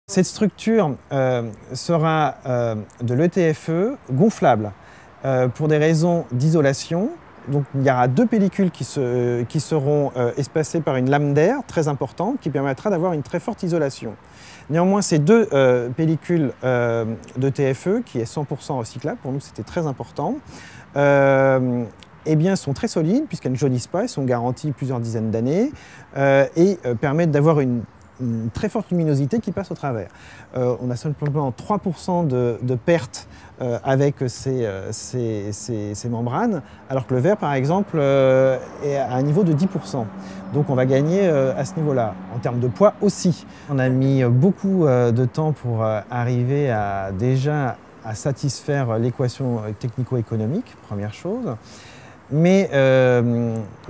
Cette structure sera de l'ETFE gonflable pour des raisons d'isolation. Donc, il y aura deux pellicules qui seront espacées par une lame d'air très importante qui permettra d'avoir une très forte isolation. Néanmoins, ces deux pellicules d'ETFE, qui est 100% recyclable, pour nous c'était très important, eh bien, sont très solides puisqu'elles ne jaunissent pas, elles sont garanties plusieurs dizaines d'années et permettent d'avoir une très forte luminosité qui passe au travers. On a simplement 3% de perte avec ces membranes, alors que le verre, par exemple, est à un niveau de 10%. Donc on va gagner à ce niveau-là. En termes de poids aussi. On a mis beaucoup de temps pour arriver déjà à satisfaire l'équation technico-économique, première chose. Mais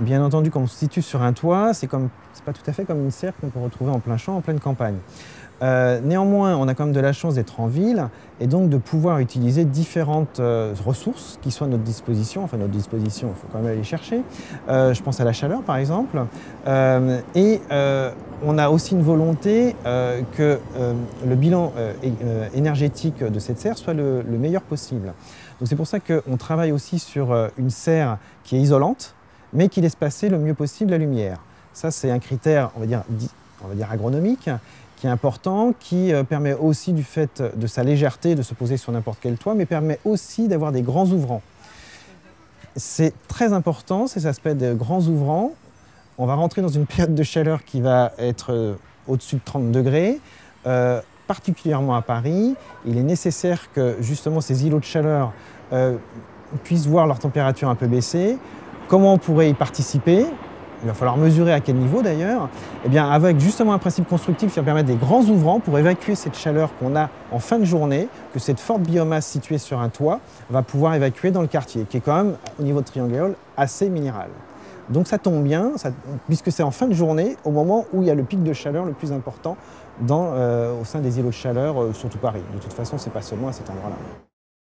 bien entendu, quand on se situe sur un toit, c'est pas tout à fait comme une serre qu'on peut retrouver en plein champ, en pleine campagne. Néanmoins, on a quand même de la chance d'être en ville et donc de pouvoir utiliser différentes ressources qui soient à notre disposition. Enfin, notre disposition, il faut quand même aller chercher. Je pense à la chaleur, par exemple. On a aussi une volonté que le bilan énergétique de cette serre soit le meilleur possible. Donc c'est pour ça qu'on travaille aussi sur une serre qui est isolante, mais qui laisse passer le mieux possible la lumière. Ça, c'est un critère, on va dire agronomique, qui est important, qui permet aussi, du fait de sa légèreté, de se poser sur n'importe quel toit, mais permet aussi d'avoir des grands ouvrants. C'est très important, ces aspects de grands ouvrants. On va rentrer dans une période de chaleur qui va être au-dessus de 30 degrés, particulièrement à Paris. Il est nécessaire que justement ces îlots de chaleur puissent voir leur température un peu baisser. Comment on pourrait y participer ? Il va falloir mesurer à quel niveau d'ailleurs. Eh bien, avec justement un principe constructif qui va permettre des grands ouvrants pour évacuer cette chaleur qu'on a en fin de journée, que cette forte biomasse située sur un toit va pouvoir évacuer dans le quartier, qui est quand même, au niveau de Triangle, assez minéral. Donc ça tombe bien, puisque c'est en fin de journée, au moment où il y a le pic de chaleur le plus important au sein des îlots de chaleur, surtout Paris. De toute façon, ce n'est pas seulement à cet endroit-là.